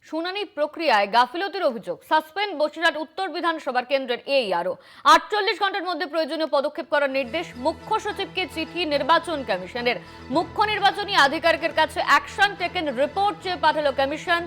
শুনানি প্রক্রিয়ায় গাফিলতির অভিযোগ, সাসপেন্ড বসিরহাট উত্তর বিধানসভার কেন্দ্রের AERO। 48 ঘন্টার মধ্যে প্রয়োজনীয় পদক্ষেপ করার নির্দেশ, মুখ্য সচিবকে চিঠি নির্বাচন কমিশনের। মুখ্য নির্বাচনী আধিকারিকের কাছে অ্যাকশন টেকেন রিপোর্ট চেয়ে পাঠালো কমিশন।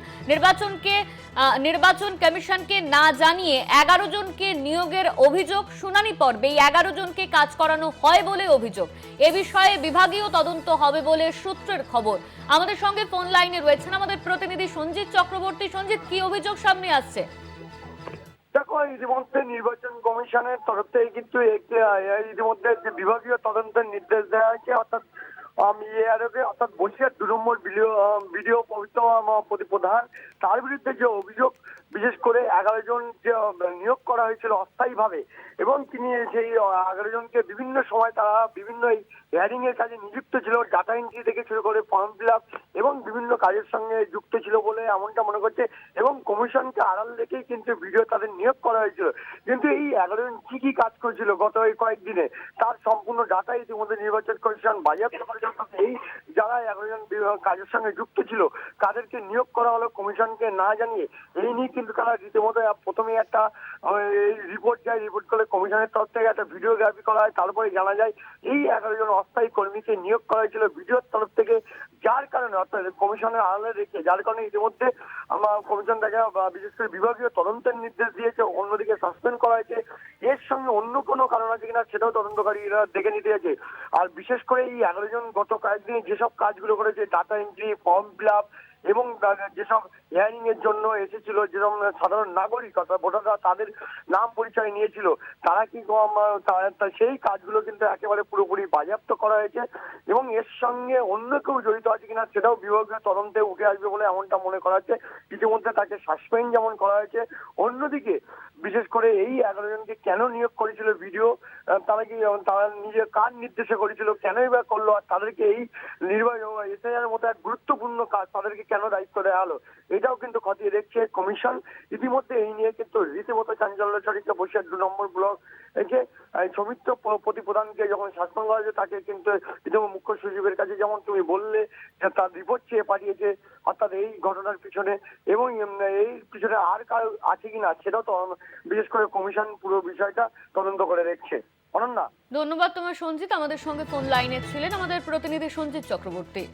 নির্বাচন কমিশনকে না জানিয়ে 11 জনকে নিয়োগের অভিযোগ। শুনানি পর্বে এই 11 জনকে কাজ করানো হয় বলে অভিযোগ। এ বিষয়ে বিভাগীয় তদন্ত হবে বলে সূত্রের খবর। আমাদের সঙ্গে ফোন লাইনে রয়েছেন আমাদের প্রতিনিধি সঞ্জিত চক্রবর্তী। সঞ্জিত, কি অভিযোগ সামনে আসছে? দেখো, ইতিমধ্যে নির্বাচন কমিশনের তরফ থেকে কিন্তু ইতিমধ্যে বিভাগীয় তদন্তের নির্দেশ দেওয়া হয়েছে, অর্থাৎ অর্থাৎ বসিরহাট 2 নম্বর ভিডিও প্রধান, তার বিরুদ্ধে যে অভিযোগ, বিশেষ করে 11 জন যে নিয়োগ করা হয়েছিল অস্থায়ীভাবে, এবং তিনি সেই 11 জনকে বিভিন্ন সময় তারা বিভিন্ন হিয়ারিং এর কাজে নিযুক্ত ছিল, ডাটা এন্ট্রি থেকে শুরু করে ফর্ম ফিল আপ এবং বিভিন্ন কাজের সঙ্গে যুক্ত ছিল বলে এমনটা মনে করছে, এবং কমিশনকে আড়াল রেখেই কিন্তু ভিডিও তাদের নিয়োগ করা হয়েছিল। কিন্তু এই 11 জন কি কি কাজ করেছিল গত এই কয়েকদিনে, তার সম্পূর্ণ ডাটা ইতিমধ্যে নির্বাচন কমিশন বাজেয়াপ্ত করে। এই যারা 11 জন কাজের সঙ্গে যুক্ত ছিল তাদেরকে নিয়োগ করা হলো কমিশনকে না জানিয়ে। এই নিয়ে কিন্তু তারা রীতিমতো প্রথমে একটা রিপোর্ট যায়, রিপোর্ট করলে কমিশনের তরফ থেকে একটা ভিডিওগ্রাফি করা হয়, তারপরে জানা যায় এই 11 জন অস্থায়ী কর্মীকে নিয়োগ করা হয়েছিল ভিডিওর তরফ থেকে, যার কারণে অর্থাৎ কমিশনের আড়ালে রেখে, যার কারণে ইতিমধ্যে কমিশন তাকে বিশেষ করে বিভাগীয় তদন্তের নির্দেশ দিয়েছে, অন্যদিকে সাসপেন্ড করা হয়েছে। এর সঙ্গে অন্য কোনো কারণ আছে কিনা সেটাও তদন্তকারীরা দেখে নিতে যাচ্ছে। আর বিশেষ করে এই 11 জন গত কয়েকদিনে যেসব কাজগুলো করেছে, data entry, form fill up এবং যেসব হিয়ারিং এর জন্য এসেছিল, যেরকম সাধারণ নাগরিক অর্থাৎ ভোটাররা তাদের নাম পরিচয় নিয়েছিল, তারা কি সেই কাজগুলো কিন্তু একেবারে পুরোপুরি বাজেয়াপ্ত করা হয়েছে, এবং এর সঙ্গে অন্য কেউ জড়িত আছে কিনা সেটাও বিভাগীয় তদন্তে উঠে আসবে বলে এমনটা মনে করা হচ্ছে। ইতিমধ্যে তাকে সাসপেন্ড যেমন করা হয়েছে, অন্যদিকে বিশেষ করে এই 11 জনকে কেন নিয়োগ করেছিল ভিডিও, তারা নিজের কার নির্দেশে করেছিল, কেনই বা করলো, আর তাদেরকে এই নির্বাচন এসআইআর মতো এক গুরুত্বপূর্ণ কাজ তাদেরকে কেন দায়িত্ব দেওয়া হলো, এটাও কিন্তু খতিয়ে দেখছে কমিশন। ইতিমধ্যে এই নিয়ে কিন্তু রীতিমতো চাঞ্চল্য ছড়িয়েছে বসিরহাট 2 নম্বর ব্লক। এই যে সৌমিত্র প্রধানকে যখন সাসপেন্ড করা হয়েছে, তাকে কিন্তু ইতিমধ্যে মুখ্য সচিবের কাছে যেমন তুমি বললে যে তার রিপোর্ট চেয়ে পাঠিয়েছে, অর্থাৎ এই ঘটনার পিছনে, এবং এই পিছনে আর কারো আছে কিনা সেটাও তো বিশেষ করে কমিশন পুরো বিষয়টা তদন্ত করে দেখছে। অনন্যা, ধন্যবাদ তোমার সঞ্জিত। আমাদের সঙ্গে ফোন লাইনে ছিলেন আমাদের প্রতিনিধি সঞ্জিত চক্রবর্তী।